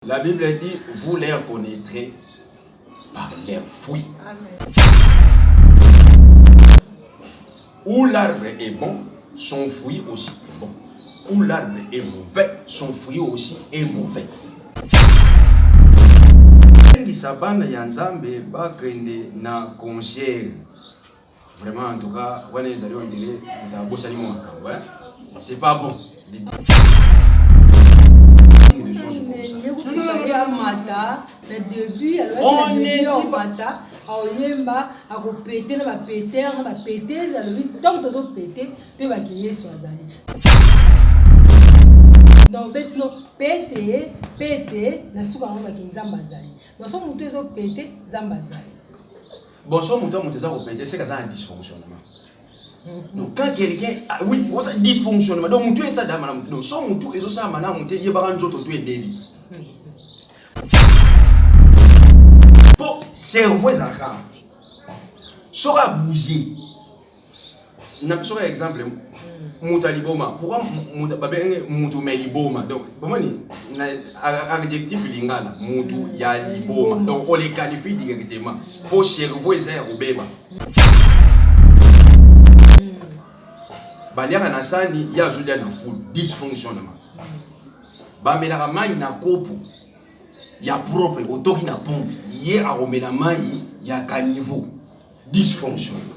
La Bible dit, vous les reconnaîtrez par leurs fruits. Amen. Où l'arbre est bon, son fruit aussi est bon. Où l'arbre est mauvais, son fruit aussi est mauvais. Sabana yanzambe bakende na concert. Vraiment en tout cas, on est allé on dirait c'est pas bon. Le début, alors le au matin, au yemba, à péter, à péter, à péter, ça le vit tant de péter, tu vas qu'il soit allé. Donc, non, péter, na souvent on va qu'il zambazali. Nous sommes tous au péter, zambazali. Bon, son mouton, péter, c'est un dysfonctionnement. Donc, quand quelqu'un, oui, dysfonctionnement, donc mouton est ça, donc son mouton est ça, maintenant, mouton, il y a pas un autre tout est délit. Pour cerveau zakara sera bougé. N'a pas un exemple mutaliboma pourquoi mutu meliboma donc comment ni adjectif lingala mutu ya liboma donc on les qualifie directement pour cerveau ezaya obema baliaka na sani ya zulia na full dysfonctionnement bamela mai na kopo ya propre otoki na pompe ye aromela mai ya caniveau dysfonctionnement.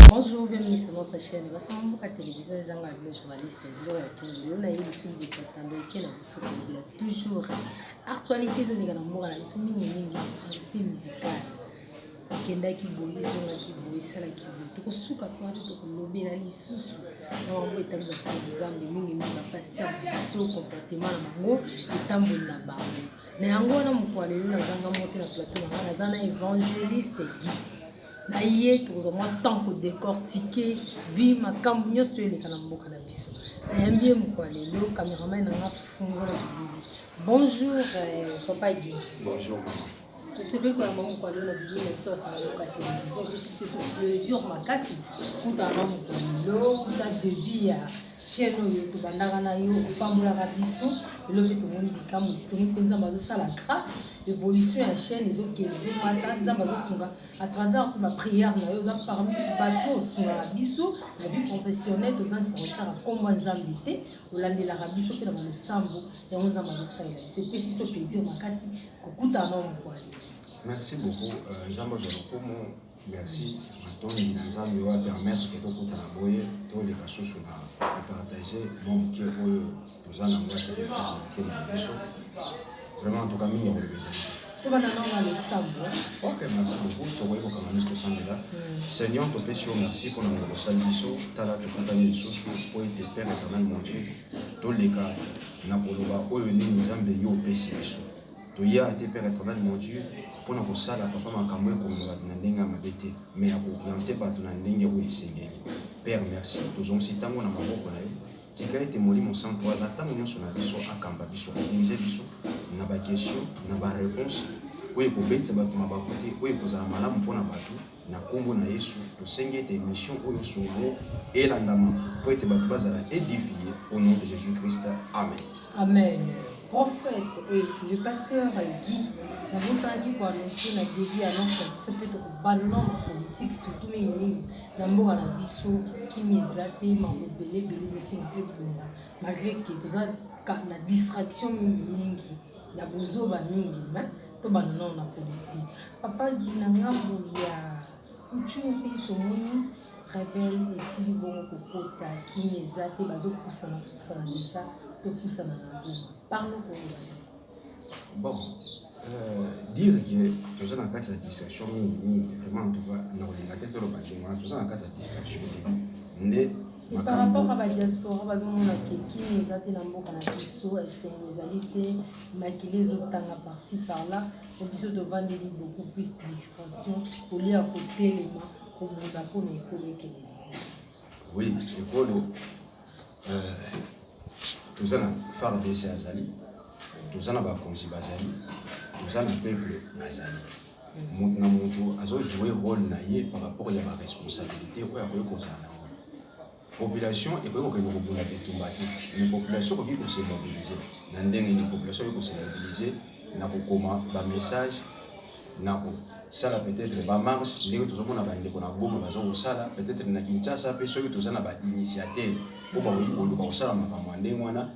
Bonjour, bienvenue sur notre chaîne. Je suis à la télévision, je suis un journaliste. Je suis toujours actualité, je suis musicale. Kenda kiboyi zonga kiboyi sala kiboyi tokosuka kwa tokolobela lisusu na wango etanza sala nzambe mingi mingi pasteur biso comportement na bango etamboli na bango na yango na mokwalelo na zanga mote na plateau na ngana zana évangéliste Guy na ye tozo mo tant que décortiquer vie makambu nyonso to eleka na mboka na biso na yambie mokwalelo cameraman na ngafungola bibi. Bonjour papa Guy. Bonjour maman. C'est vrai que maman quoi la vidéo là sur sa télévision c'est sur plusieurs makasi tout à l'heure tout à début ya chaîne YouTube bandana yo pambola rabiso le que tout le monde dit comme si tout le monde pensa bazo ça la grâce évolution ya chaîne les autres qui les mata nzambazo sunga à travers ma prière na yo za parmi bato sunga rabiso la vie professionnelle to zan sa retara komba nzambité olande la rabiso pe na ba sambo ya nzambazo ça c'est spécifique plaisir makasi kokuta na mo. Merci beaucoup. Merci. Maintenant, nous allons permettre que tout le monde tous les cas partager mon qui nous allons vraiment en tout cas nous ok, merci beaucoup. Seigneur, te pèse merci pour notre salutation. Tu as la compagnie de sources pour être Père éternel, mon Dieu. Tous les cas, nous avons nous avons Toya a été Père éternel, mon Dieu, pour nous ça la papa makamwe comme na ndenga mabete mais à orienter ba tuna ndenge wo esengeli. Père merci, tozon sitango na maboko na yo. Tika ete moli mon sang trois atango nyonso na biso akamba biso ndenge biso na ba question na ba réponse oye ko betsa ba kuma ba côté oye ko za malamu pona batu na kombo na Yesu to sengete mission oyo songo elandama pour ete batu bazala édifié au nom de Jésus-Christ. Amen. Amen. Prophète, le pasteur Guy, nous avons pour annoncer la début annonce la biso peut être ballon politique surtout mais na mboka na biso qui miezate mabobele beleze singa ebunga malgré que tout ça na distraction mingi na buzoba mingi mais to ballon na politique papa Guy na ngambo ya uchuri to moni rebelle ici bon kokota qui miezate bazo kusana déjà to kusana na ngoma. Parlons pour vous. Bon, dire que tout ça dans la distraction, vraiment, en tout cas, dans la tête de l'objet, tout ça dans la distraction. Et par rapport à la diaspora, par exemple, qui nous a été dans le monde canadiso, c'est nos alités, maquillés autant par-ci par-là, au besoin de vendre beaucoup plus de distraction, au lieu à côté les mains, comme on a pour l'école. Oui, l'école. Tout ça na faire des azali tout ça na ba konzi bazali tout ça na peuple bazali mutu na mutu azo jouer rôle na ye par rapport à la responsabilité ou à quoi cause population et quoi que nous pouvons tomber mais population qui peut se mobiliser dans des population qui peut se mobiliser na ko koma ba message na ko sala peut-être ba marche ndenge tozomona ba ndeko na goma bazo sala peut-être na Kinshasa pe soki tozana ba initiative pour ba koluka kosala makambo ndenge wana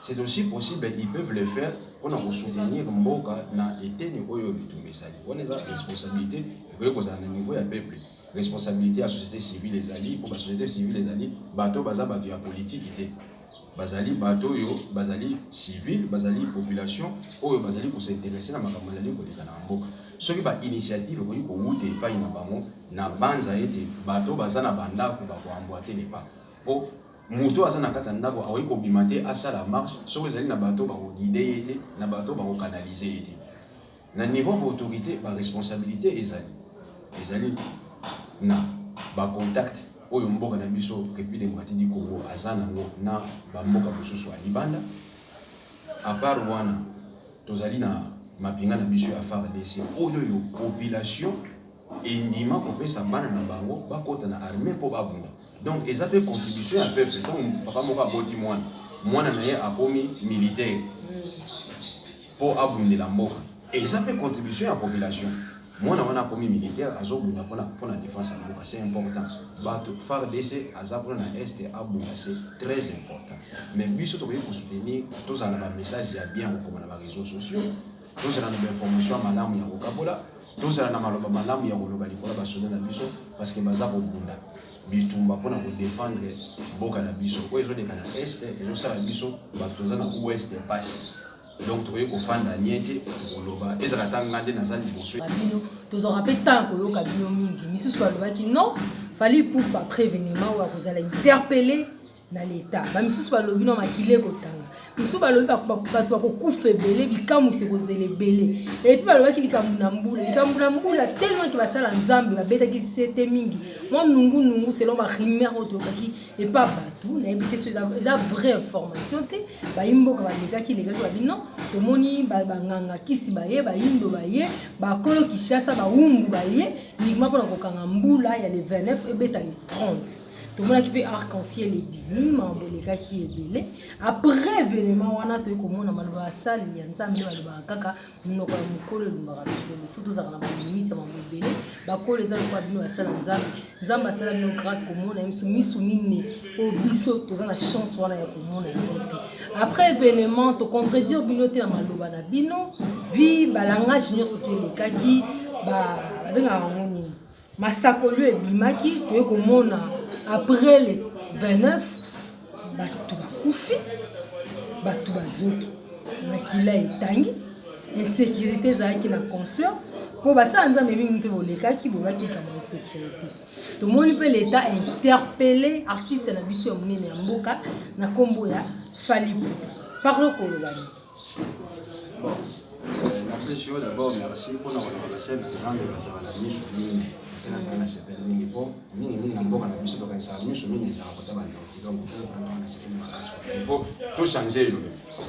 c'est aussi possible ils peuvent le faire pour nous soutenir mboka na eteni oyo bitumbesali on a responsabilité que kozana na niveau ya peuple responsabilité à la société civile les alliés pour la société civile les alliés bateau baza bateau ya politique était bazali bateau yo bazali civil bazali population oyo bazali pour s'intéresser na makambo bazali ko leka na mboka soki ba initiative ko yiko wute pa ina bango na banza ete bateau baza na bandako ba ko amboiter les pas po moto aza na kata ndako awi ko bimate asala marche soki ezali na bateau ba ko guider ete na bateau ba ko canaliser ete na niveau d'autorité ba responsabilité ezali na ba contact oyo mboka na biso République démocratique du Congo azana ngo na ba mboka mosusu ya libanda à part wana tozali na mapinga na biso ya FARDC oyo yo population endima kopesa bana na bango bakota na armée po babunda donc eza pe contribution ya peuple donc papa moko aboti mwana na ye akomi militaire po abundela mboka eza pe contribution ya population mwana wana komi militaire azobunda pona défense ya mboka c'est important bato FARDC aza pona na este abunda c'est très important mais biso tokoki kosoutenir tozala na ba message ya bien kokoma na ba réseaux sociaux tozala na ba information ya malamu ya kokabola tozala na maloba malamu ya koloba likolo basoda na biso parce que baza kobunda bitumba pona kodéfendre mboka na biso oyo ezoleka na este ezosala biso bato toza na ouest pasi donc tu ko fanda niente koloba ezala tanga nde nazali boso tozora pe tanko yo kabino mingi misusu balobaki non fallait pour pas prévenir ou vous allez interpeller na l'état ba misusu balobi no makile kotanga misusu balobi bato bakokufa ebele bikamu se kozele ebele et puis balobaki likambu na mbula tellement que basala nzambe babetaki sete mingi moi nungu selon ma rumeur otokaki et pas batou na ebité so eza vraie information te ba imboka balekaki babi non tomoni banganga kisi baye ba indo baye ba kolo kishasa ba umbu baye ni mapona kokanga mbula ya le 29 ebeta le 30 tout le monde qui peut arc-en-ciel et bimi mamboleka qui est belé après événement wana to ko mona maloba sali ya nzambe baloba kaka munoko ya mukolo lumbaka solo futu za kana ba limite mambolele ba ko les ans kwa bino asala nzambe asala bino grâce ko mona misu mine o biso to za na chance wana ya ko mona yote après événement to contredire bino te na maloba na bino vi balangage nyoso to lekaki ba benga ngoni masakolo ebimaki to ko mona après le 29 batu bakufi batu bazoki makila etangi insécurité zaki na conscient po basa nzambe mingi mpe bolekaki bolaki kama insécurité to moni pe l'état interpellé artiste na biso ya munene ya mboka na kombo ya Falipu parlo ko lobani la pression d'abord merci pour la relation nzambe basala na miso mingi na sepele mingi po mingi mboka na biso toka isa miso mingi za kota ba ndoki donc to prendre na sepele malaso il faut tout changer le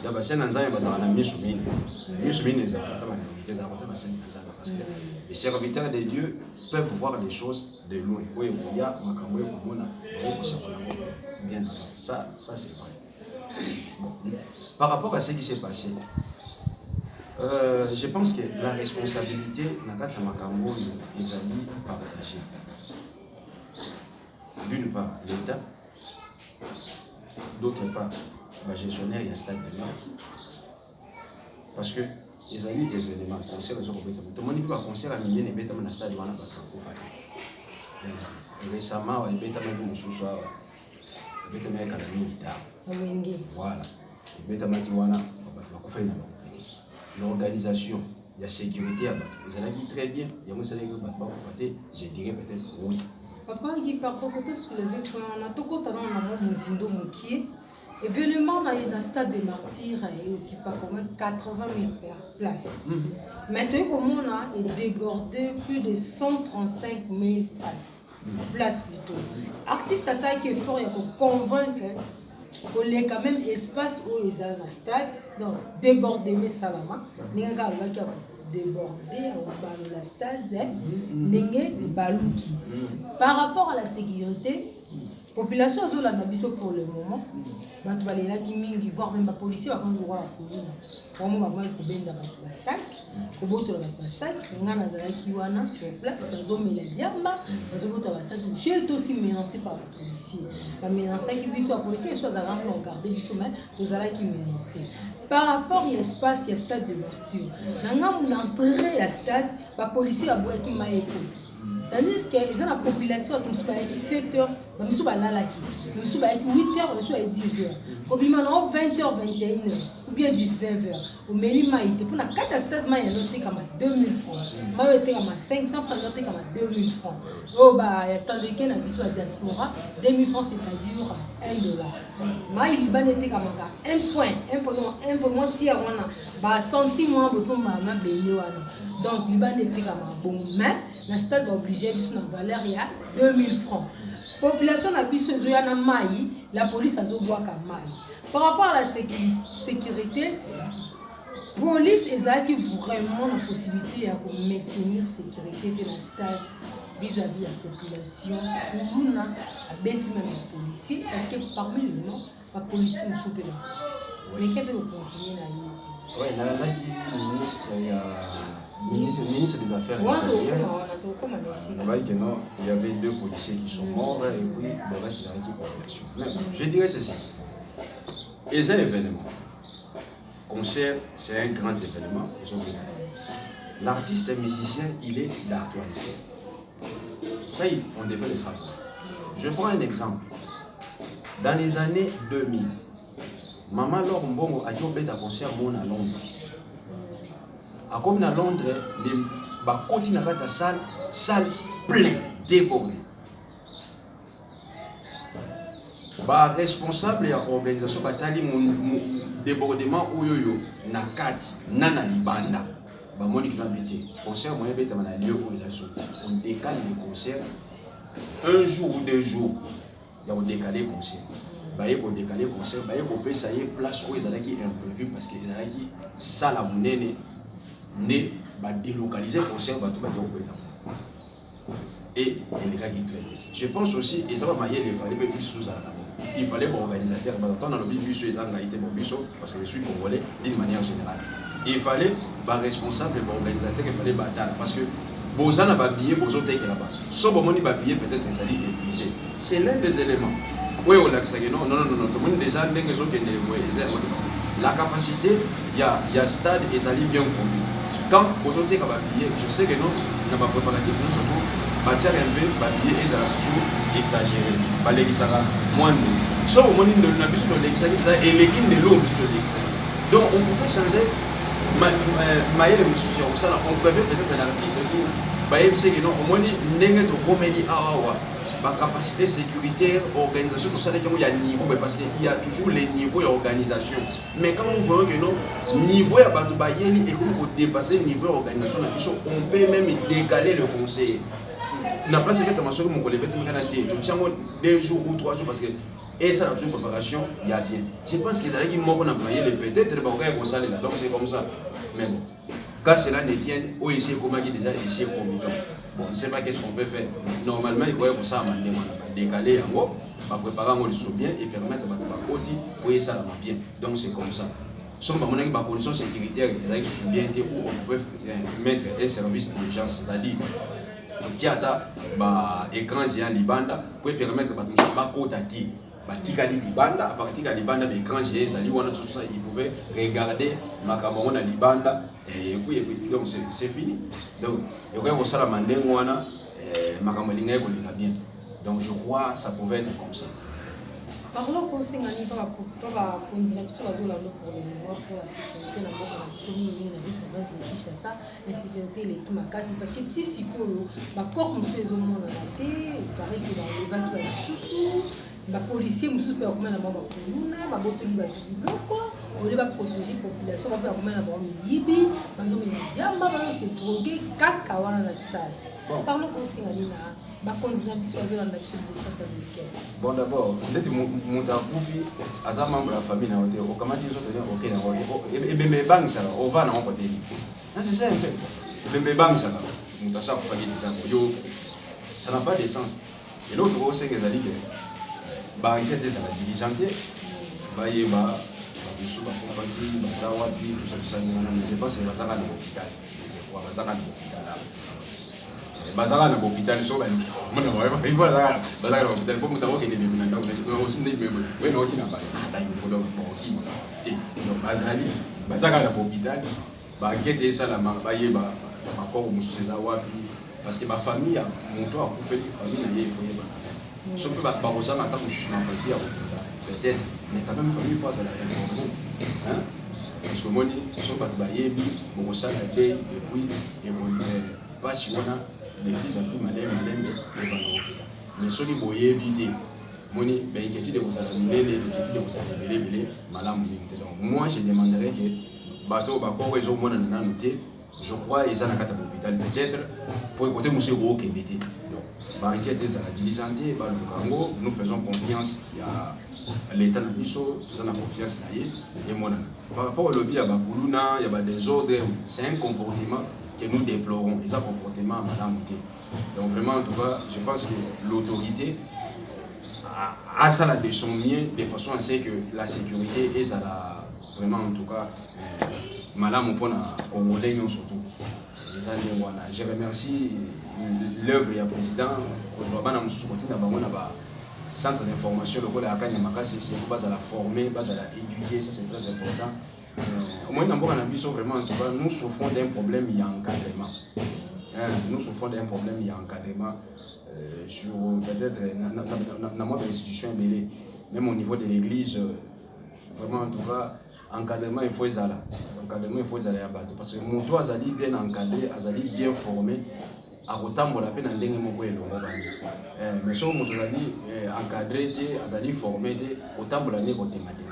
ya basena nzambe basala na miso mingi za kota ba ndoki za kota basena nzambe parce que les serviteurs de Dieu peuvent voir les choses de loin oui il y a makambo ya komona ko sakola bien ça c'est vrai par rapport à ce qui s'est passé je pense que la responsabilité n'a qu'à Makambo est partagée. D'une part, l'État, d'autre part, le gestionnaire et stade de l'art. Parce que les amis des événements, concert, tout le monde peut concert à l'Union et bêtement dans le stade de l'art. Récemment, il y a bêtement sous-soir, il y a bêtement à la militaire. Voilà. Il y a bêtement à la l'organisation, la sécurité, vous allez dire très bien. Il y a un salaire que je dirais peut-être oui. Papa, il par contre, tu as soulevé on a tout compte dans le Muzindo Moukié. Événement dans le stade des martyrs il occupe quand même 80 000 places. Maintenant, comme on a débordé plus de 135 000 places. Places plutôt. Artiste à ça qui est fort, il faut convaincre. Il y a quand même espace où ils ont un stade, donc déborder mes salama, n'y a pas déborder au stade, n'y balouki. Par rapport à la sécurité, population azolanda biso pour le moment bato balelaki mingi voire même bapolisier bakomi kokola koluna omo bakomaki kobenda bato basak kobotola bato basak nga nazalaki wana sur place bazomela diamba bazobotola basak j'ai été aussi menacé par bapolisier bamenansaki biso bapolisier biso azalaki regarde biso mais tozalaki menacé par rapport à l'espace ya stade de martyr na ngambu na entrée ya stade bapolisier baboyaki mai ekolo. Tandis que les gens la population comme ça avec 7 heures, comme ça va là comme ça avec 8 heures, comme ça avec 10 heures. Comme il m'a 20 heures, 21 heures ou bien 19 heures. Au mairie maïté pour la catastrophe maïté noté comme 2000 francs. Moi noté comme 500 francs noté comme 2000 francs. Oh bah attendez que na biso la diaspora 2000 francs c'est-à-dire $1. Moi il va noté comme 1 point moins tiers on a bah centime moi besoin ma béni wana. Donc, il va être bon, mais la stade va obliger de valeur il y a 2000 francs. Population n'a plus besoin de maille, la police a besoin de maille. Par rapport à la sécurité, police est vraiment la possibilité de maintenir la sécurité de la stade vis-à-vis de la population. Nous avons baissé même les policiers parce que parmi les noms, la police nous soupe là. Mais qu'est-ce que vous continuez là? Oui, ministre des Affaires intérieures, il y avait 2 policiers qui sont morts et puis le reste de la population. Mais je dirais ceci. Et c'est un événement. Concert, c'est un grand événement. L'artiste et musicien, il est d'actualité. Ça, on devait le savoir. Je prends un exemple. Dans les années 2000, Maman Laure Mbongo a fait un concert à Londres. Comme à Londres, les côtés dans la salle pleine, débordée. Responsable de l'organisation batali débordement oyoyo nakati nana libanda ba moni qui habité concert moyen beta na lieu où il a sauté on décale le concert un jour ou 2 jours il y a on décalé concert baye ko décaler concert baye ko pesa y place où ils allaient qui imprévu parce que ils allaient qui salle à munene ne ba délocaliser concert ba tout ba ko beta et les gars qui traînent. Je pense aussi et ça va mailler les fallait plus sous ça. Il fallait bon organisateur dans le but biso les engagés bon biso parce que je suis congolais d'une manière générale. Il fallait ba responsable bon organisateur il fallait battre parce que bozana ba billet bozo teke là-bas. So bon moni ba billet peut-être ça dit épuisé. C'est l'un des éléments. Oui on l'a dit non tout le monde déjà ndenge zo kende la capacité il y a stade et ça dit bien connu. Quand bozo teke ba billet je sais que non na ba préparatif nous surtout matière un peu papier et ça toujours exagéré balé qui ça moins sauf au moment de la mission de l'exagération et l'équipe de l'eau de l'exagération donc on peut changer maïe sur ça on peut peut-être un artiste qui baïe c'est que non au moins n'engue de comédie awa ma capacité sécuritaire organisation pour ça il y a niveau parce qu'il y a toujours les niveaux d'organisation mais quand nous voyons que non niveau ya bato bayeli et comment dépasser le niveau d'organisation on peut même décaler le conseil. Na place que tu m'as dit mon collègue donc 2 jours ou 3 jours parce que et ça la préparation il y a bien je pense qu'ils allaient qui m'ont employé les peut-être pas au salle là donc c'est comme ça mais bon quand cela ne tient au ici comment il déjà ici comme bon je sais pas qu'est-ce qu'on peut faire normalement il faut ça décaler en haut pas préparer on le bien et permettre à côté pour ça va bien donc c'est comme ça sont pas mon condition sécuritaire ils bien où on peut mettre un service d'urgence c'est-à-dire tiata ba écran géant libanda pour permettre ba kotati ba tikali libanda à partir de libanda ba écran géant zali wana tout ça ils pouvaient regarder makambo na libanda et puis donc c'est fini donc il y a ko sala mandengo wana makambo linga ko linga bien donc je crois ça pouvait être comme ça. Parlons conseil ngani pas continuer sur la zone pour le moment pour la sécurité na mboka na biso mingi na province de Kinshasa insécurité les makasi parce que tisi ko ba corps monsieur ezomona na te paraît que dans le vent qui va sous ba policier musu pe komana ba kuluna ba botoli ba biloko on va protéger population ba pe komana ba milibi bazo mi diamba ba se droguer kaka wana na stade. Parlons conseil ngani na ba continuer biso azela na biso biso dominicaine. Bon d'abord ndeti muta kufi aza membre la famille na hotel o kamati nzo tenir OK na et bembe bang ça on va na on côté non c'est ça en fait bembe bang ça muta sa ko famille déjà yo ça n'a pas de sens et l'autre aussi que ezali que enquête ça la diligenté bayeba biso ba confandi bazawa bi tout ça ngana mais je pense bazaka na hôpital wa bazaka na hôpital bazaka na hôpital so ba mona ba il bazaka na hôpital pour muta okende bi na ndawo aussi ndé même we no tina ba ta yuko ko ki te donc bazaka na hôpital ba enquête ça la bayeba ba ko musu za wapi parce que ma famille mon toit a coupé famille na yé foyeba je peux pas ça ma tante je n'en pas dire peut-être mais quand même famille face à la réforme hein parce que moi dit sont pas bayebi bon ça la paix et puis et pas si on a des plus en plus malin et mais ceux qui boyebi dit moni ben inquiétude de vous amener les inquiétudes de vous amener madame donc moi je demanderais que bateau ba ko réseau moi na noter je crois ils en a quatre hôpital peut-être pour écouter monsieur Ro qui était enquête à la diligenté, nous faisons confiance à l'État de Nisso, nous avons confiance à lui et moi. Par rapport au lobby, il y a des ordres, c'est un comportement que nous déplorons, et ça comportement à Madame Mouté. Donc vraiment, en tout cas, je pense que l'autorité a ça de son mieux, de façon à ce que la sécurité est ça vraiment en tout cas, Madame Mouté Congolais surtout. Je remercie l'œuvre du président. Aujourd'hui, nous sommes centre d'information, le rôle de la c'est pour la former, la éduquer, ça c'est très important. Au moins, vraiment, en tout cas, nous souffrons d'un problème, il y a encadrement. Nous souffrons d'un problème, il y a encadrement sur peut-être dans l'institution, même au niveau de l'église, vraiment en tout cas, encadrement il faut ça là. Encadrement il faut ça là parce que mon toit azali bien encadré, azali bien formé. À autant la peine en dingue mon mais si on encadré, azali formé, autant la nez côté matin.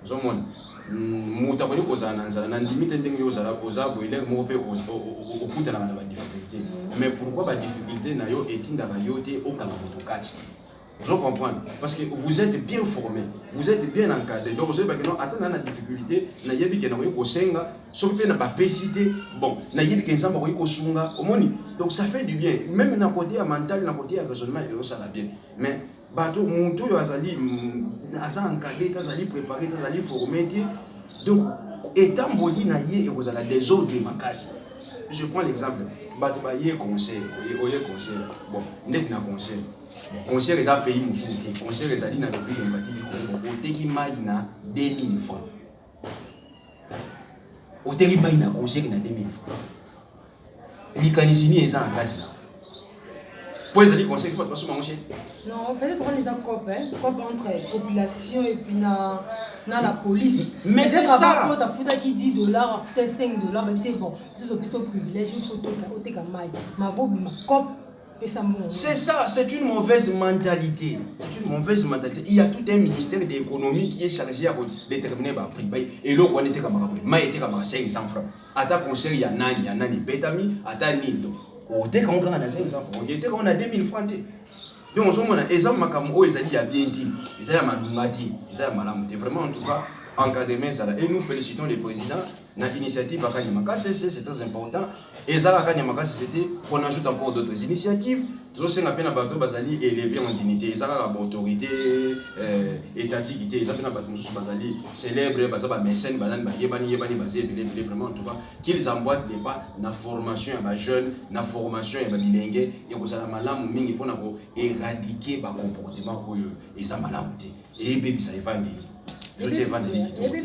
Zomon, muta kwenye kozana na limite ndenge yo zala koza boiler mo pe au kuta na ba difficulté. Mais pourquoi ba difficulté na yo etinda ka yo te okanga motokati? Je comprends. Parce que vous êtes bien formé, vous êtes bien encadré. Donc, vous savez que non, attends, la difficulté, na yebi ke na ko senga, sopi na ba pesité, bon, na yebi ke nzamba ko sunga, omoni. Donc ça fait du bien. Même na côté mental, na côté raisonnement, ça va bien. Mais bateau monto yo azali aza encadré, azali préparé, azali formé. Donc étant boli na yé et vous avez des ordres de makasi. Je prends l'exemple. Bateau ba yé conseil, oye conseil. Bon, net na conseil. Conseil les a payé mon soutien. Conseil les a dit dans le prix de Mbati, au Teki Maïna 2000 francs. Au Teki Maïna, conseil qui n'a 2000 francs. L'Ikanisini est en place là. Pour les alliés, conseil, il faut pas se manger. Non, peut-être qu'on les a copé, entre population et puis la police. Mais c'est ça. Quand tu as 10 dollars, tu as 5 dollars, même si bon, c'est un privilège, il faut que tu aies ma cop. C'est ça, c'est une mauvaise mentalité. C'est une mauvaise mentalité. Il y a tout un ministère de l'économie qui est chargé de déterminer le prix. Et là, on était comme ça, 500 francs. À ta conseil, il y a Nani, Betami, à ta Nil. On était comme ça, 500 francs. On était comme ça, 2000 francs. Donc, on a des exemples, ils ont bien dit, ils ont malumati, ils ont malamouté. Vraiment, en tout cas, encadrement ça. Et nous félicitons le président. L'initiative à Kanyamakasi, c'est très important. Et ça, à Kanyamakasi, c'était qu'on ajoute encore d'autres initiatives. Tout ça, c'est un peu Bazali élevé en dignité. Et ça, la autorité étatique, ça, c'est un peu Bazali célèbre, Bazali mécène, Bazali vraiment en tout cas, qu'ils emboîtent les pas dans la formation des jeunes, dans la formation des bilingues, et que ça, la malam, pour éradiquer le comportement et ça, malam, et bébé, ça va venir. Et puis,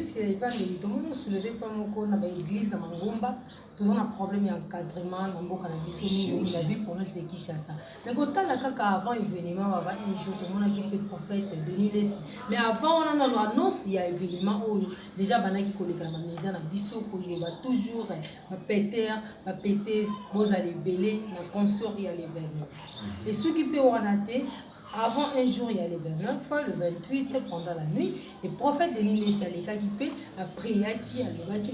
c'est évangélique. Tout le monde soulevé comme on a l'église dans Mangomba, tout un problème d'encadrement, dans le cannabis, on a vu pour nous de Kinshasa. Mais quand on a avant l'événement, avant un jour, on a quitté le prophète Denis Lessi. Mais avant, on a annoncé il y a un événement où déjà, on a qui collé dans les médias, dans le biseau, il va toujours péter, vous allez bêler, la consort, il y a les 29. Et ceux qui peuvent en attaquer, avant un jour, il y a le 29, le 28, pendant la nuit, le prophète Denis Lessi a prié qui a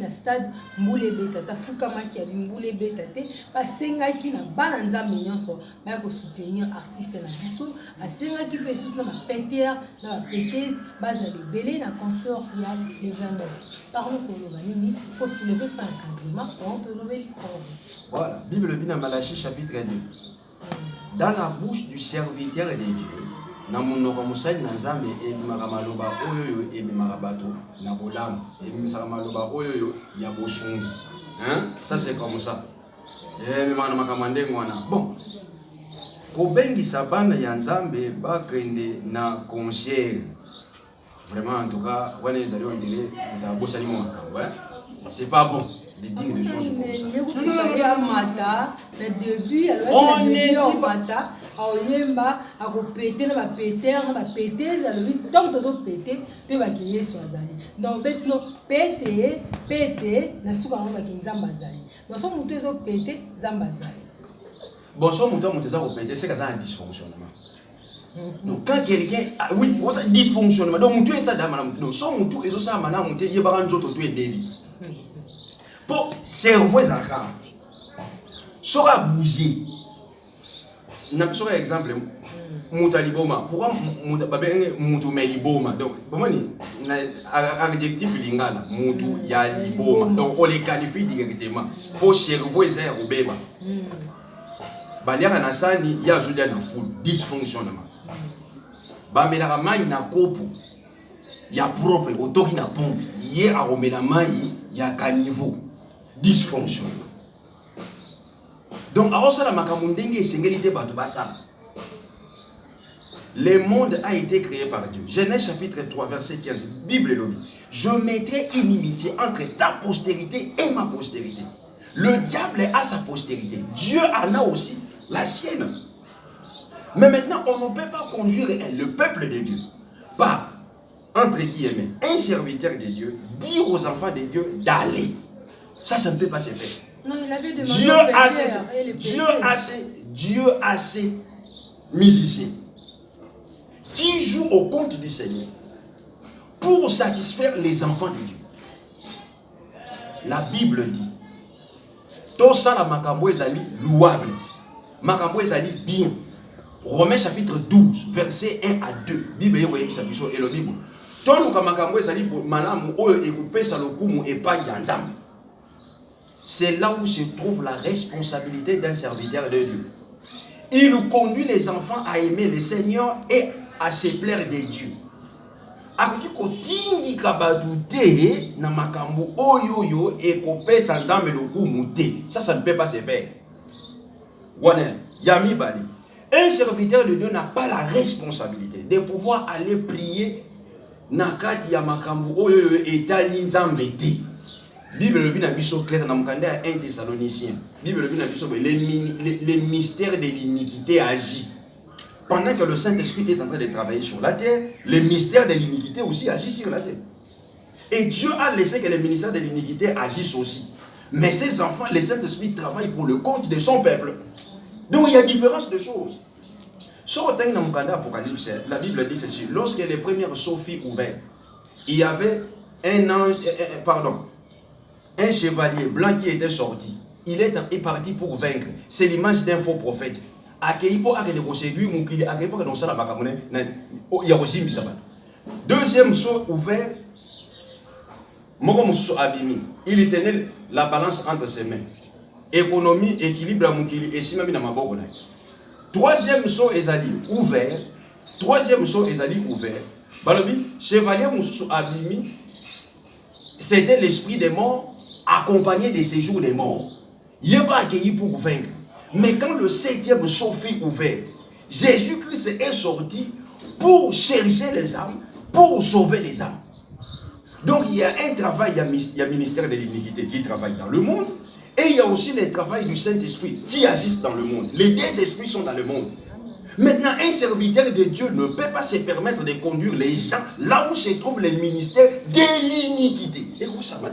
le stade Mboulebe Tata, Fukama qui a dit Mboulebe Tate, Senga qui n'a pas d'anza mignon, mais à soutenir artiste na biso, à Senga qui peut soutenir la pétière, la pétesse, base de belé, la consort, il y a le 29. Parlons pour le Vanini, pour soulever un encadrement, pour enlever le problème. Voilà, Bible Bina Malachi chapitre 2. Dans la bouche du serviteur de Dieu, na monoko mosali na nzambe ebimaka maloba oyo ebimaka bato na bolamu ebimisaka maloba oyo ya bosungi. Ça c'est comme ça. Ebimaka na makambo ndenge wana. Bon, kobengisa bana ya nzambe bakende na concert. Vraiment, en tout cas, on est allé on dirait dans beau salut mon makambo. C'est pas bon de dire des choses comme ça. Le début, alors le début au matin, au yemba, à péter, à péter, à péter, à lui, tant que tu péter, tu vas qu'il soit zali. Donc, sinon, péter, na souka on va qu'il zambazali. Nous sommes tous au péter, zambazali. Bon, si on monte au péter, c'est que ça a un dysfonctionnement. Donc, quand quelqu'un, oui, dysfonctionnement, donc, tu es ça, madame, donc, son moutou, et ça, madame, tu es baran joto, tu es débit. Pour cerveau, ça a sera bougé. N'a pas exemple, moutali boma. Pourquoi moutou meli boma? Donc, comment ni adjectif lingala, moutou ya boma. Donc, on les qualifie directement. Pour cerveau, ça a robeba. Baliara nasani ya julia na full dysfonctionnement. Bamela mai na kopo ya propre otoki na pompe ye aromela mai ya caniveau dysfonctionnement. Donc alors ça la makambo ndenge esengeli bato basala. Le monde a été créé par Dieu. Genèse chapitre 3 verset 15. Bible le dit. Je mettrai inimitié entre ta postérité et ma postérité. Le diable a sa postérité. Dieu en a aussi la sienne. Mais maintenant, on ne peut pas conduire le peuple de Dieu par, entre guillemets, un serviteur de Dieu, dire aux enfants de Dieu d'aller. Ça ne peut pas se faire. Non, il avait demandé Dieu a ses musiciens qui jouent au compte du Seigneur pour satisfaire les enfants de Dieu. La Bible dit, tout ça, la makambo ezali louable. Makambo ezali bien. Romains chapitre 12, verset 1 à 2. Bible et le Bible. Tout le makambo ezali malamu oyo ekupesa lokumu epai ya nzambe. C'est là où se trouve la responsabilité d'un serviteur de Dieu. Il conduit les enfants à aimer le Seigneur et à se plaire de Dieu. Akoki kotingi kabadute na makambo oyoyo ekopesa nzambe lokumu te. Ça ne peut pas se faire. Wana yami bali. Un serviteur de Dieu n'a pas la responsabilité de pouvoir aller prier na kati ya makambo oyoyo etali nzambe te. Bible le bina biso clair na mukanda 1 Thessaloniciens. Bible le bina biso les mystères de l'iniquité agit. Pendant que le Saint-Esprit est en train de travailler sur la terre, les mystères de l'iniquité aussi agissent sur la terre. Et Dieu a laissé que les ministères de l'iniquité agissent aussi. Mais ces enfants, le Saint-Esprit travaille pour le compte de son peuple. Donc il y a différence de choses. Sur le dans Mukanda Apocalypse, la Bible dit ceci. Lorsque les premières sceaux furent ouvertes, il y avait un ange, un chevalier blanc qui était sorti. Il est parti pour vaincre. C'est l'image d'un faux prophète. Deuxième saut ouvert, il tenait la balance entre ses mains. Économie, équilibre, et si même troisième saut ezali ouvert. Troisième saut ezali ouvert. Balobi, chevalier Moussou Abimi, c'était l'esprit des morts accompagné des séjours des morts. Il n'est pas accueilli pour vaincre. Mais quand le septième saut fut ouvert, Jésus-Christ est sorti pour chercher les âmes, pour sauver les âmes. Donc il y a un travail, il y a ministère de l'iniquité qui travaille dans le monde, et il y a aussi le travail du Saint-Esprit qui agissent dans le monde. Les deux esprits sont dans le monde. Maintenant, un serviteur de Dieu ne peut pas se permettre de conduire les gens là où se trouve le ministère de l'iniquité. Et vous savez,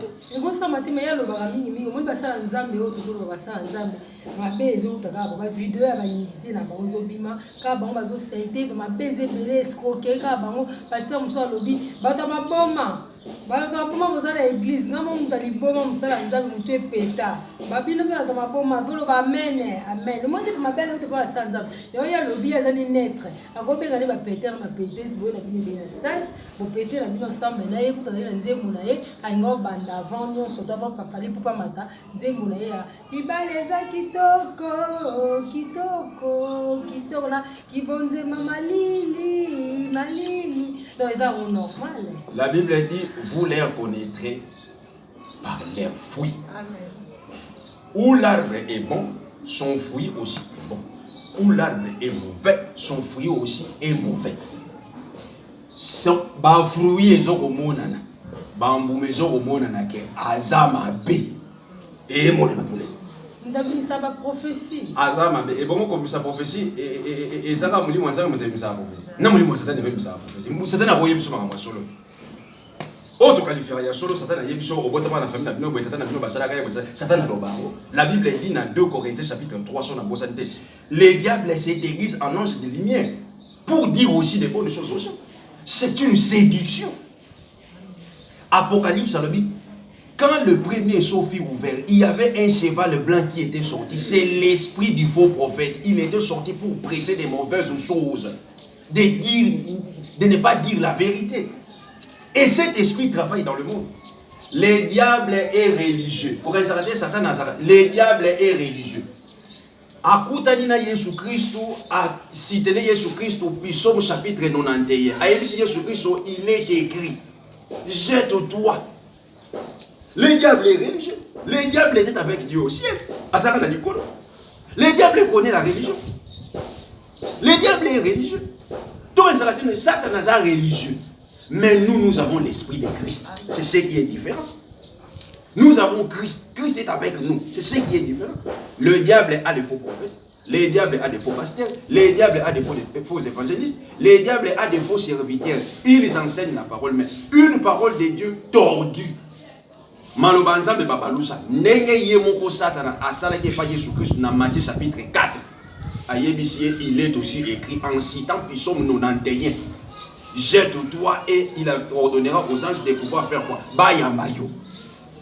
mais il y a le barami, mais on va ça en Zambie, on va ça en Zambie. Ma maison, ma vidéo à l'iniquité, na bonzo bima, car bon bazo sainté, ma baiser belé escroquer, car bon pasteur Moussa lobby, batama boma, batama boma, vous dans l'église, nous avons dans les bons, nous avons tout péta. Babino dans ma bombe, bolo ba amen, amen. Le monde de ma belle, on te voit sans âme. Il y a le bien à naître. À combien d'années va péter, ma péter, c'est bon, la vie bien stade. Pour péter la vie ensemble, là, écoute, dans les nzemounaye, à une bande avant, nous sommes devant papa, les papa mata, nzemounaye, il va les a kitoko, kitoko, kitoko, là, qui bonze mama lili, malili. Donc, ils sont normal. La Bible dit, vous les connaîtrez par leurs fruits. Amen. Où l'arbre est bon, son fruit aussi est bon. Où l'arbre est mauvais, son fruit aussi est mauvais. Ba fruit ezo komonana, ba mbume ezo komonana ke azama be. Et mon appelé. Ndabisa ba prophétie. Azama be. Et bon comme ça prophétie et ça va muli mwanza me demisa prophétie. Na muli mwanza tane me sa prophétie. Mbu satana boye biso mama solo. Auto qualifier ya solo satana yebiso obota na famille na bino bo tata na bino basala ka yebosa satana lobango. La Bible dit dans 2 Corinthiens chapitre 3 sur la bosanité. Les diables se déguisent en anges de lumière pour dire aussi des bonnes choses aux gens. C'est une séduction. Apocalypse, quand le premier sceau fut ouvert, il y avait un cheval blanc qui était sorti. C'est l'esprit du faux prophète. Il était sorti pour prêcher des mauvaises choses, de ne pas dire la vérité. Et cet esprit travaille dans le monde. Le diable est religieux. Pour exalter Satan, le diable est religieux. Akutanina Yesu Christo, a cité Yesu Christo, Psaume chapitre 91. A Yesu Christo, il est écrit, jette-toi. Le diable est religieux. Le diable était avec Dieu au ciel. Le diable connaît la religion. Le diable est religieux. Tout le Satan est religieux. Mais nous avons l'esprit de Christ. C'est ce qui est différent. Nous avons Christ. Christ est avec nous. C'est ce qui est différent. Le diable a des faux prophètes. Le diable a des faux pasteurs. Le diable a des faux évangélistes. Le diable a des faux serviteurs. Ils enseignent la parole. Mais une parole de Dieu tordue. Malobanza de Babalousa. Nenge moko satana. Asala qui est pas Jésus Christ. Dans Matthieu chapitre 4. Ayébisier, il est aussi écrit en citant Psaume 91. Jette-toi et il ordonnera aux anges de pouvoir faire quoi? Bayamayo.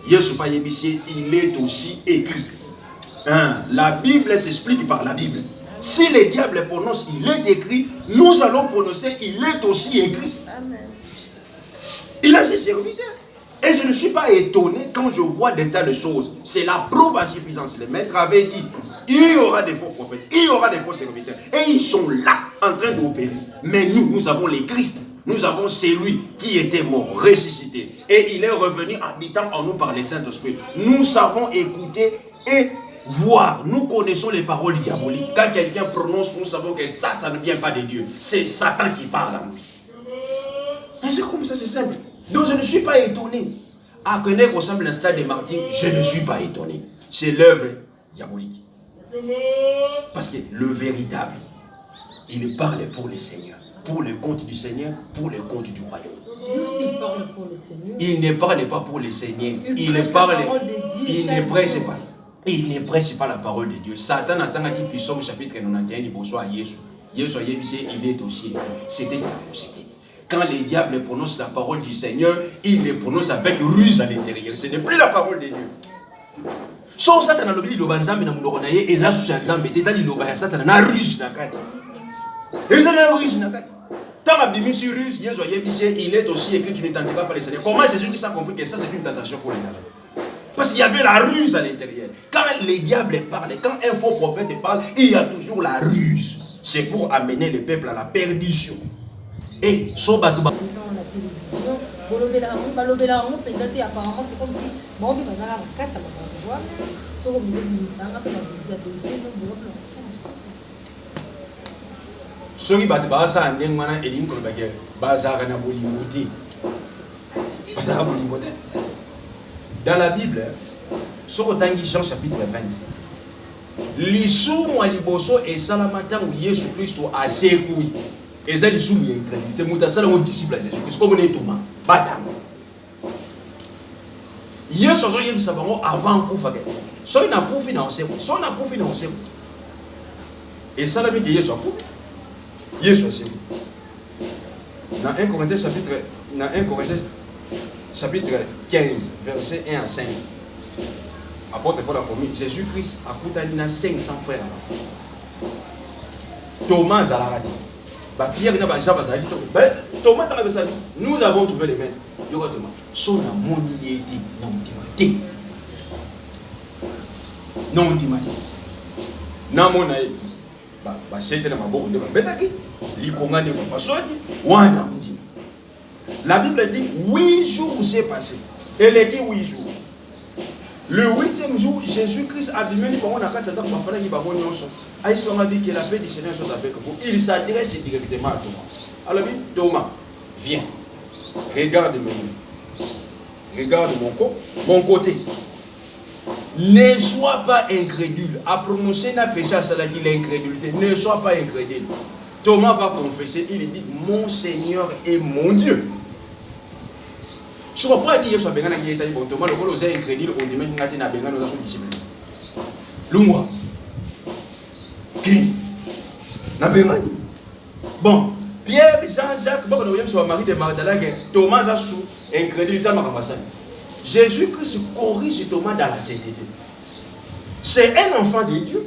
Yesu Payebissier, il est aussi écrit. La Bible s'explique par la Bible. Si le diable prononce, il est écrit, nous allons prononcer, il est aussi écrit. Amen. Il a ses serviteurs. Et je ne suis pas étonné quand je vois des tas de choses. C'est la preuve à suffisance. Le maître avait dit, il y aura des faux prophètes, il y aura des faux serviteurs. Et ils sont là, en train d'opérer. Mais nous avons les Christ. Nous avons celui qui était mort, ressuscité. Et il est revenu habitant en nous par les Saint-Esprit. Nous savons écouter et voir. Nous connaissons les paroles diaboliques. Quand quelqu'un prononce, nous savons que ça ne vient pas de Dieu. C'est Satan qui parle en nous. Et c'est comme ça, c'est simple. Donc je ne suis pas étonné. À connaître ressemble un stade de Martyr, je ne suis pas étonné. C'est l'œuvre diabolique. Parce que le véritable, il parle pour le Seigneur. Pour le compte du Seigneur, pour le compte du royaume. Lui aussi parle pour le Seigneur. Il ne parle pas pour le Seigneur. Il ne prêche pas la parole de Dieu. Satan attend qu'il puisse au chapitre 91, il reçoit Jésus. Jésus, il est aussi écrit. C'était la fausseté. Quand les diables prononcent la parole du Seigneur, ils les prononcent avec ruse à l'intérieur. Ce n'est plus la parole de Dieu. Son Satan a l'objet de l'Obanzam, et il a sous Satan, et Satan a ruse dans la et ça ruse dans la tant abîmé sur ruse, il est aussi écrit, tu ne tenteras pas les Seigneurs. Comment Jésus a compris que ça c'est une tentation pour les diables? Parce qu'il y avait la ruse à l'intérieur. Quand les diables parlent, quand un faux prophète parle, il y a toujours la ruse. C'est pour amener le peuple à la perdition. Et son bateau. Dans la télévision, apparemment c'est comme si moi je vais à 4 voir ce qu'on me dit ça la dossier nous soki bato baza ndenge wana elingi kolobaki bazaka na bolingo te bazaka bolingo te. Dans la Bible soki otangi Jean chapitre 20 lisumu ya liboso esalama ntango Yesu Kristo asekui eza lisumu ya incrédulité moto asalango disciple ya Jésus Christ comme ne Thomas batango Yesu azoyebisa bango avant kufaka soki nakufi na oseko soki nakufi na oseko esalami ke Yesu akufi Yesu aussi. Dans 1 Corinthiens chapitre, dans 1 Corinthiens chapitre 15, verset 1 à 5. Apôtre Paul a commis, Jésus-Christ a coûté 500 frères à la fois. Thomas a raté. Pierre n'a pas Thomas, nous avons trouvé les mains. Thomas, son amour est dit non dimati. Non dimati. Namona c'était na maboko de betaki. Likonga ne pas sorti. Wana mtima. La Bible dit 8 jours s'est passé. Elle est dit 8 jours. Le 8e jour, Jésus-Christ a dit que la paix du Seigneur soit avec vous. Il s'adresse directement à Thomas. Alors, Thomas, viens. Regarde mes mains. Regarde mon côté. Ne sois pas incrédule. À prononcer la péché à cela qui l'incrédulité. Ne sois pas incrédule. Thomas va confesser. Il dit, mon Seigneur est mon Dieu. Je ne comprends pas dire que Thomas est incrédule, on dit que tu as son disciple. Lungwa. Qui? Bon, Pierre, Jean-Jacques, Marie de Magdalene, Thomas a sous incrédulité. Jésus-Christ corrige Thomas dans la sainteté. C'est un enfant de Dieu.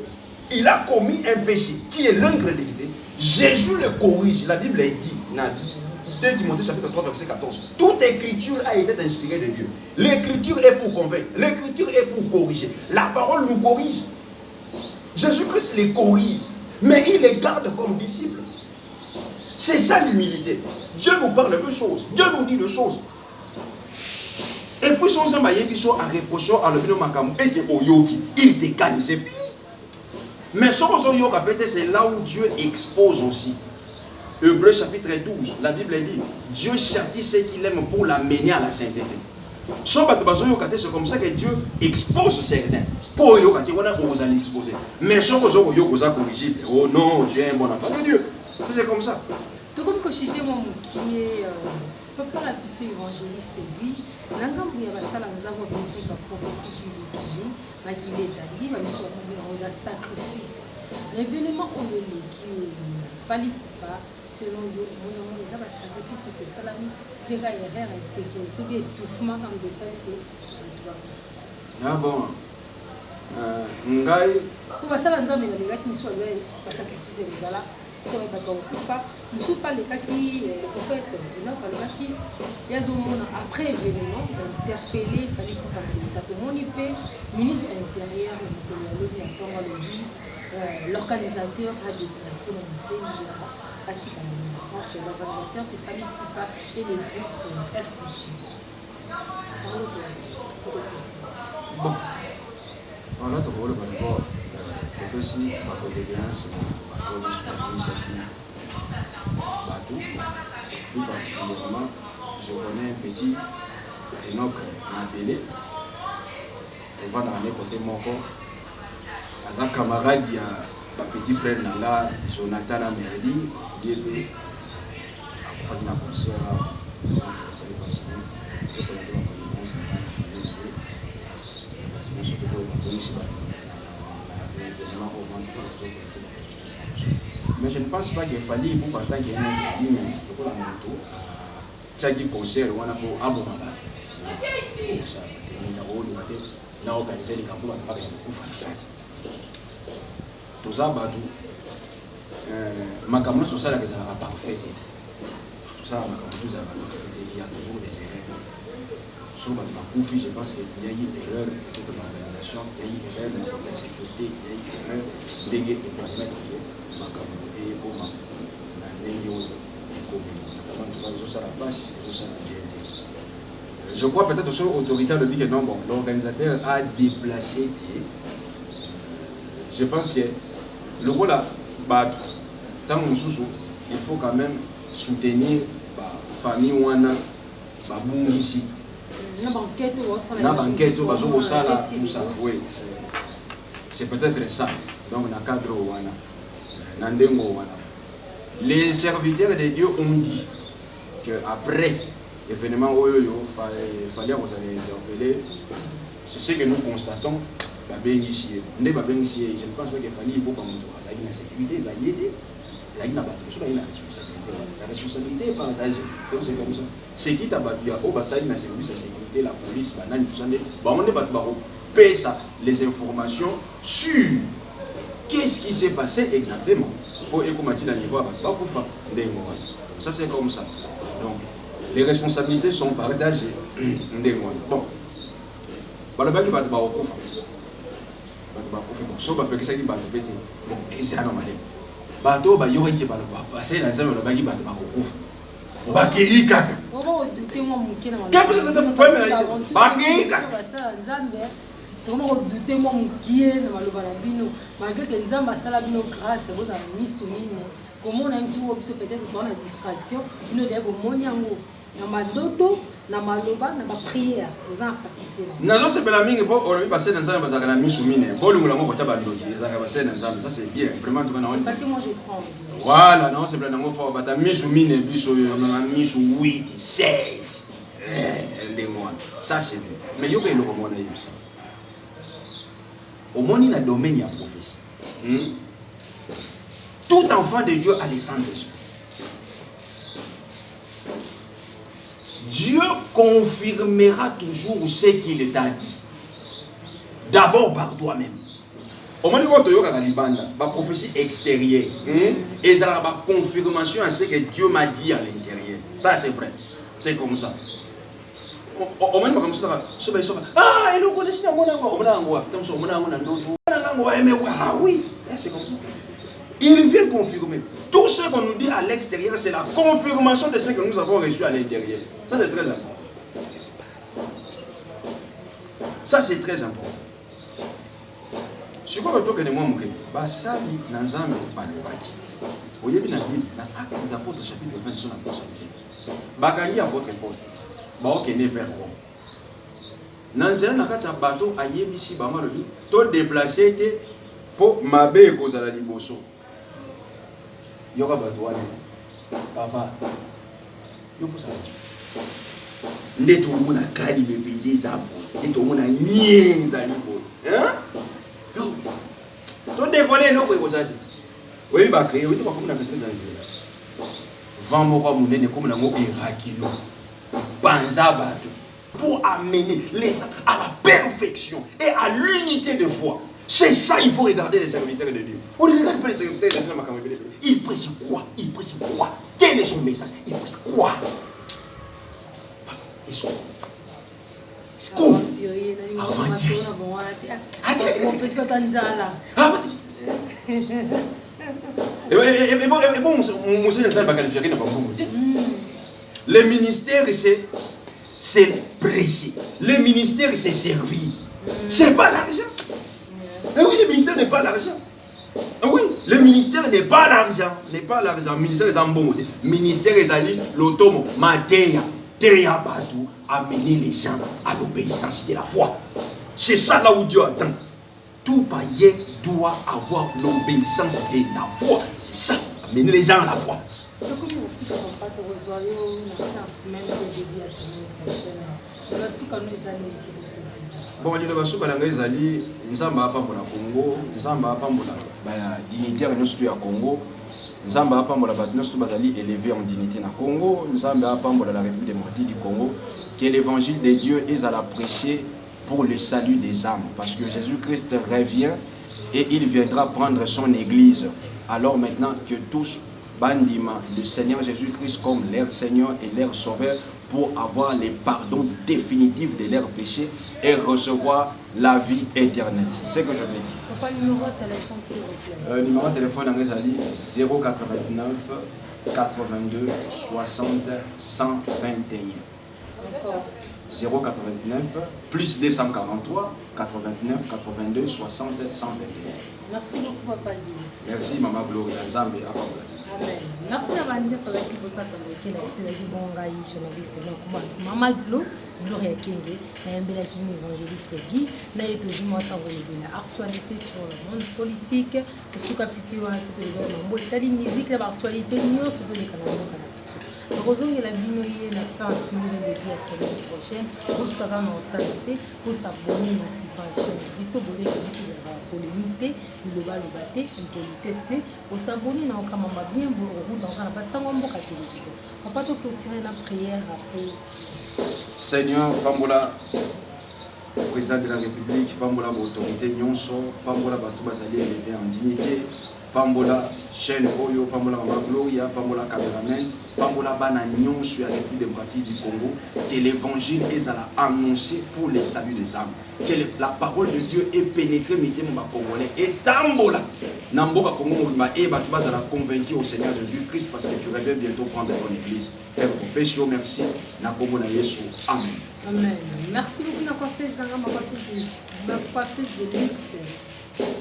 Il a commis un péché qui est l'incrédulité. Jésus le corrige. La Bible est dit. 2 Timothée chapitre 3 verset 14. Toute écriture a été inspirée de Dieu. L'écriture est pour convaincre. L'écriture est pour corriger. La parole nous corrige. Jésus-Christ les corrige. Mais il les garde comme disciples. C'est ça l'humilité. Dieu nous parle de choses. Dieu nous dit de choses. Et puis son zamba yebiso a reproché à l'obino makamu et que oyoki, il te gagne, c'est fini. Mais son yoka peut-être c'est là où Dieu expose aussi. Hébreux chapitre 12, la Bible dit Dieu châtie ceux qu'il aime pour l'amener à la sainteté. C'est comme ça que Dieu expose certains. Pour yoka, vous allez exposer. Mais son yoka corrigible. Oh non, tu es un bon enfant de Dieu. C'est comme ça. Tout comme que je qui est papa la puissance évangéliste lui, l'engagement il y a ça dans un principe de prophétie qui dit, mais qui est d'ali, mais soit on a sacrifice. L'événement on est qui fallait pas selon le on a un sacrifice que ça là les gars erreur c'est que tout bien étouffement comme des ça que ah bon ngai pour ça là nzambe les gars qui soit là pas sacrifice les là so ba ko kufa musu pas les cas qui le prophète Enoch alobaki yazomona après événement d'interpeller fallait pas parler tato monipe ministre intérieur de l'olobi à Tonga lobi l'organisateur a déplacé la montée à Tikana parce que l'organisateur c'est fallait pas et les groupes FPT bon on a trouvé le bon que si ma condoléance plus particulièrement, je connais un petit Enoch Mabele, on va dans les côtés mon corps, un camarade, il y a un petit frère Nanga, Jonathan Amerdi, il est fait un concert, je vais passer les passements, je vais prendre ma connaissance, la famille, le bâtiment surtout pour la police, l'événement au ventre, toujours pour mais je ne pense pas qu'il fallait pour partir qu'il y ait un ligne pour la moto. Chaque concert, on a pour Abomaba. Ça, on a organisé les campagnes avec les coups. Tout ça, ma caméra sur ça, elle a parfait. Tout ça, ma caméra, il y a toujours des erreurs. Sur ma coufi, je pense qu'il y a eu des erreurs peut-être dans l'organisation, il y a eu des erreurs dans la sécurité, il y a eu des erreurs dégueu et permettre ma caméra et pour ma je crois peut-être aussi l'autorité le dit que non, bon, l'organisateur a déplacé. Je pense que le rôle là, tant il faut quand même soutenir la famille ou un bon ici. Na banquette tout ça, oui, c'est peut-être ça. Donc dans le cadre où les serviteurs de Dieu ont dit qu'après l'événement où il fallait vous allez interpeller, c'est ce que nous constatons. Je ne pense pas qu'il fallait beaucoup de sécurité, il y a une responsabilité. La responsabilité est partagée. Donc c'est comme ça. C'est qui t'a battu au bassin de la service de sécurité, la police, banane, tout ça. On est battu paye ça, les informations sur qu'est-ce qui s'est passé exactement. Pour écouter la niveau, ça c'est comme ça. Donc les responsabilités sont partagées. Bon. Balabaki bat ba okufa. Bat ba okufa. So ba pekisa ki bat pete. Bon, c'est anormal. Bato ba yori ki ba passer dans un balabaki bat ba okufa. Ba kiri kaka. Comment douter moi muke na. Qu'est-ce que ça te problème? Ba kiri kaka. Nzambe. Comment douter moi muke na maloba na bino. Malgré que Nzamba sala bino grâce vous a mis sur mine. Comment on a mis sur peut-être pour la distraction, nous devons monyango. Na mandoto na maloba na ba prière aux en facilité là nazo sepela mingi po olobi passer dans ça bazaka na misu mine bolu mulango kota bandoki ezaka passer dans ça c'est bien vraiment tout na parce que moi je crois en Dieu voilà non sepela nango fo bata misu mine biso na misu 8 16 les mois ça c'est bien mais yo ke lo ko mona yebisa au moni na domaine ya prophétie tout enfant de Dieu a les Saint-Esprit. Dieu confirmera toujours ce qu'il t'a dit. D'abord par toi-même. Au moment où tu as la prophétie extérieure, et ça a la confirmation à ce que Dieu m'a dit à l'intérieur. Ça c'est vrai. C'est comme ça. Au moment où tu as ah, et nous connaissons oui, c'est comme ça. Il vient confirmer. Tout ce qu'on nous dit à l'extérieur, c'est la confirmation de ce que nous avons reçu à l'intérieur. Ça, c'est très important. Ça, c'est très important. Si vous avez dit que moi, Basali Nanzame Balobaki. Vous voyez bien dans Actes des Apôtres, chapitre 20, son apôtre. Bagani à votre époque. Baok est né vers Rome. Nanzela Nakata Bato a yébisi Bamalodi. Tout déplacé pour Mabé Kozala Liboso. Yoga Batouane, papa, yo pour ça. N'est tout le monde a calme baiser ça, n'est tout le monde a nié ça libo. Hein? Yo, toi décoller non quoi ça dit. Oui bah créer, oui tu vas comme na fait dans les. Vent mo quoi mon né comme na mo irakilo. Banza bato pour amener les à la perfection et à l'unité de foi. C'est ça, il faut regarder les serviteurs de Dieu. On ne regarde pas les serviteurs de Dieu. Ils prêchent quoi? Ils prêchent quoi? Quel est son message? Ils prêchent quoi? Ils sont quoi? Le ministère, c'est prêcher. Le ministère, c'est servir. C'est pas l'argent. Oui, le ministère n'est pas l'argent. Oui, le ministère n'est pas l'argent. N'est pas l'argent. Le ministère est en bon. Le ministère est allé l'automo. Matéa. Théa Batou. Amener les gens à l'obéissance de la foi. C'est ça là où Dieu attend. Tout païen doit avoir l'obéissance de la foi. C'est ça. Amener les gens à la foi. Bon, on dit que le souka nanga ezali nzamba apambola Congo, nzamba apambola ba dignitaire nyonso ya Congo, nzamba apambola ba nyonso bazali élevé en dignité na Congo, nzamba apambola la République démocratique du Congo, que l'évangile de Dieu est à la prêcher pour le salut des âmes, parce que Jésus-Christ revient et il viendra prendre son église. Alors maintenant que tous bandiment le Seigneur Jésus-Christ comme leur Seigneur et leur Sauveur pour avoir les pardons définitifs de leurs péchés et recevoir la vie éternelle. C'est ce que je te dis. Pourquoi le numéro de téléphone, s'il vous plaît? Numéro de téléphone en Résalie 089 82 60 121. D'accord. 089 plus 243 89 82 60 121. Merci beaucoup, Papa Dieu. Merci, Maman Gloria. Nzambe Amen. Merci à Vandia sur la clip au Satan, qui est la journaliste Maman Glo. Gloria Kenge, Nayambela Kimi, évangéliste Guy, Nayeto Jumata, la actualité sur le monde politique, Suka Pikiwa, la musique, l'actualité, nous sommes les Canadiens Canabiso. Le Roson et la Binoye, la France, nous venons de dire la semaine prochaine, pour ce qu'on a entendu, pour s'abonner à la chaîne Biso, pour le limiter, le bas le battre, pour le tester, pour s'abonner à un bien, pour le dans la passe à la télévision. On va pas clôturer la prière après. Seigneur, Pambola, président de la République, Pambola, autorité, Nyonso, Pambola, Batouba Zali, élevé en dignité, Pambola, chaîne Oyo, Pambola, Mama Gloria, Pambola, caméraman, Pambola, Bana Nyonso, la République démocratique du Congo, que l'évangile est à annoncé pour les saluts des âmes, que la parole de Dieu est pénétrée, mettez mon Congolais, et Tambola, Namboka Congo, et Batouba Zala convaincu au Seigneur Jésus-Christ parce que tu reviens bientôt prendre ton église. Père, Péchio, merci, Nakomo na Yesu, Amen. Amen. Merci beaucoup, ma coiffeuse de luxe.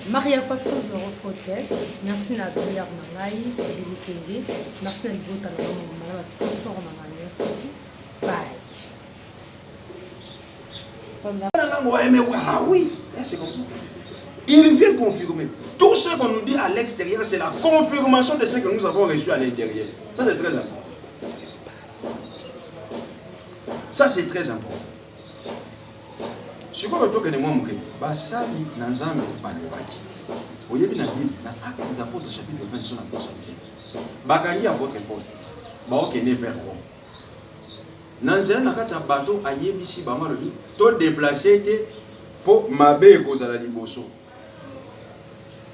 Maria coiffeuse de Rofotel. Merci à Gloria Mangaï, Julie Kende. Merci à Libota Nana, sponsor Mangaï. Bye. Ah oui, c'est comme ça. Il vient confirmer. Tout ce qu'on nous dit à l'extérieur, c'est la confirmation de ce que nous avons reçu à l'intérieur. Ça, c'est très important. Ça, c'est très important. Ce qu'on retrouve que moi, Basali, Nanzame, Balobaki. Vous voyez bien dans Actes des Apôtres, chapitre 20, sur la possibilité. Bakani à votre époque. Baok est né vers Rome. Nanzane, n'a pas de bateau à Yébissi, Bamalodi. Tout déplacé pour Mabé Kozala Liboso.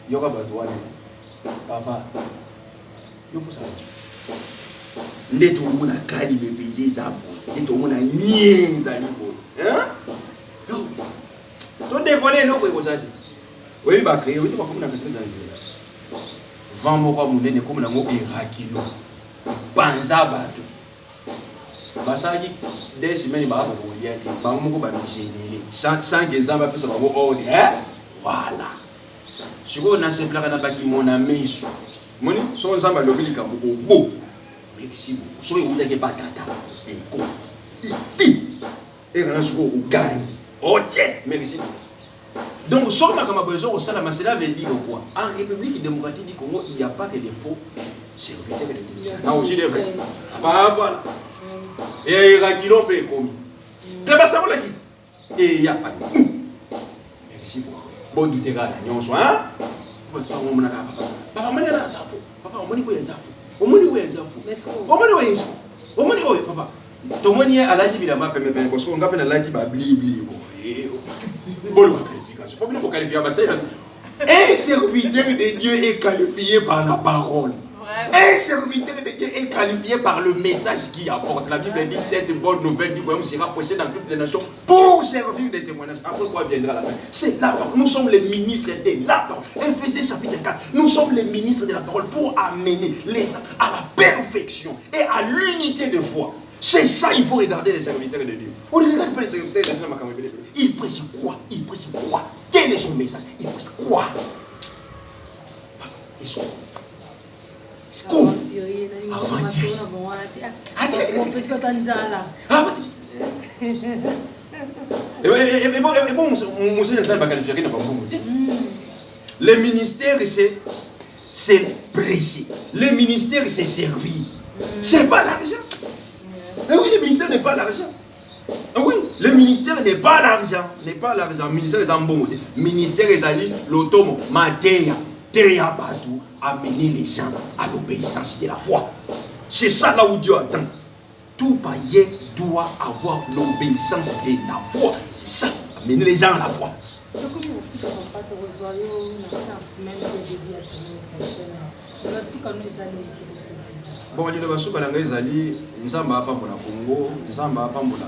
Yoga bateau, papa. Yoga ça. Ndé tout le monde a calibé, pesé, zabo. Ndé tout le monde a nié, zalibo. Hein? Tout décollé, non, vous avez dit. Oui, bah, créer, oui, tu vas comme la maîtrise dans les airs. Vent, moi, mon nez, comme la mot Irakino. Banza, bateau. Bah, ça dit, des semaines, bah, vous voyez, bah, mon bah, généré. Sans que ça va plus avoir mon ordre, hein? Voilà. Si vous n'avez pas la qui mon ami, mon son zamba le vili comme au beau. Mais si vous soyez vous n'avez pas tata, et quoi? Et quand vous gagnez. Oh tiens, merci. Donc, sur ma besoin au Salama, cela veut dire quoi? En République démocratique du Congo, il n'y a pas que des faux serviteurs de l'État. Ça aussi, des vrais. Ah, voilà. Et il y a qui l'ont fait comme. Que va ça, on l'a dit. Et il n'y a pas de. Merci beaucoup. Bon, du terrain, nous sommes. Hein? Papa, on m'a dit là, ça faut. Papa, on m'a dit où est ça faut. On m'a dit où est ça faut. On m'a dit où est ça faut. On m'a dit où est papa. Tout le monde est à la Libye, parce qu'on a la Libye, bli. Bon, qualification. Pas bien pour qualifier. Un serviteur de Dieu est qualifié par la parole. Un serviteur de Dieu est qualifié par le message qu'il apporte. La Bible dit cette bonne nouvelle du royaume sera prêchée dans toutes les nations pour servir des témoignages. Après quoi viendra la fin? C'est la parole. Nous sommes les ministres de la parole. Éphésiens chapitre 4. Nous sommes les ministres de la parole pour amener les âmes à la perfection et à l'unité de foi. C'est ça, il faut regarder les serviteurs de Dieu. On ne regarde pas les serviteurs de Dieu. Ils prêchent quoi? Ils prêchent quoi? Quel est son message? Ils prêchent quoi? Ils sont quoi? Le ministère, c'est prêcher. Le ministère, c'est servir. C'est pas l'argent. Oui, le ministère n'est pas l'argent. Oui, le ministère n'est pas l'argent. N'est pas l'argent. Le ministère est en bon. Le ministère est allé l'automo. Matéa. Théa Badou. Amener les gens à l'obéissance de la foi. C'est ça là où Dieu attend. Tout païen doit avoir l'obéissance de la foi. C'est ça. Amener les gens à la foi. Bon, il y a des choses qui sont Nzamba pambola Congo, Nzamba pambola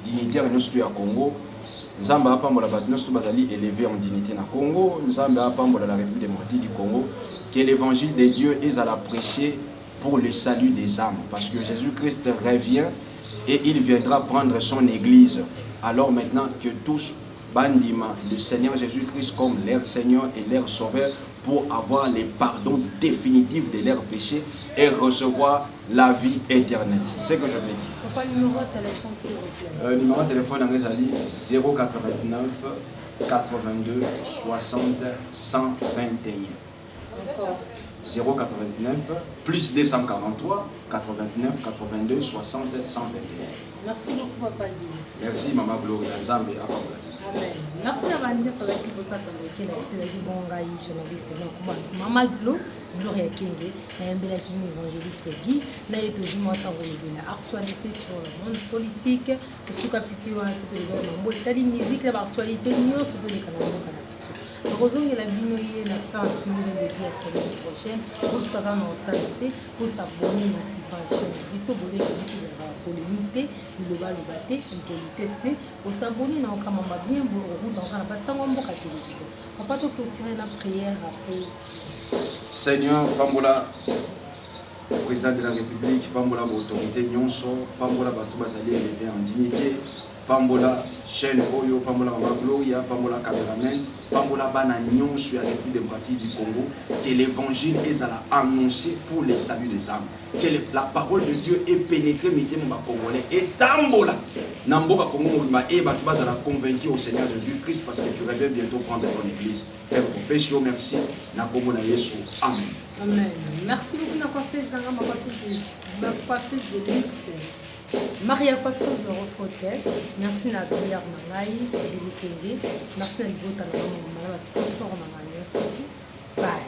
dignitaire nous à Congo, Nzamba pambola nous bazali élevé en dignité na Congo, Nzamba pambola la République démocratique du Congo, que l'évangile de Dieu est à la prêcher pour le salut des âmes, parce que Jésus-Christ revient et il viendra prendre son église. Alors maintenant que tous bandiment le Seigneur Jésus-Christ comme leur Seigneur et leur Sauveur, pour avoir les pardons définitifs de leurs péchés et recevoir la vie éternelle. C'est ce que je vais dire. Pourquoi le numéro de téléphone, s'il vous plaît? Numéro de téléphone en Rézali 089 82 60 121. D'accord. 089 plus 243 89 82 60 121. Merci beaucoup, Papa Guy. Merci, Maman Gloria. Nzambe Amen. Merci à Vandia sur la clip au Satan qui est la bonne journaliste. Maman Gloria Kenge, un bel évangéliste Guy, là il est toujours l'actualité sur le monde politique, sur le musique, l'actualité de sur les canaux cannabis. Heureusement que la binoye la fin semaine de la semaine prochaine, pour ce qu'on a entendu, pour s'abonner à la chaîne, biso bolé que biso la polémité, le bas le batté, on peut le tester, pour s'abonner dans le camamba bien pour dans le passé on va pas télévision. On va pas clôturer la prière après. Seigneur, Pambola, président de la République, Pambola, autorité, Nyonso, Pambola, Batouba Zali élevé en dignité, Pambola, chaîne Oyo, Pambola, Mama Gloria, Pambola, caméraman, Pambola, Bana Nyonso, la République démocratique du Congo, que l'évangile est annoncé pour le salut des âmes, que la parole de Dieu est pénétrée, mettez mon Congolais, et Tambola, Namboka Congo, et Batouba Zala convaincu au Seigneur Jésus-Christ parce que tu rêves bientôt prendre ton église. Père, péché, merci, Nakomo na Yesu, Amen. Amen. Merci beaucoup, ma coiffeuse de luxe. Maria Coiffeuse Rofotel. Merci à la prière Mangaï, Julie Kenge. Merci à l'Ibota, la sponsor Mangaï. Bye.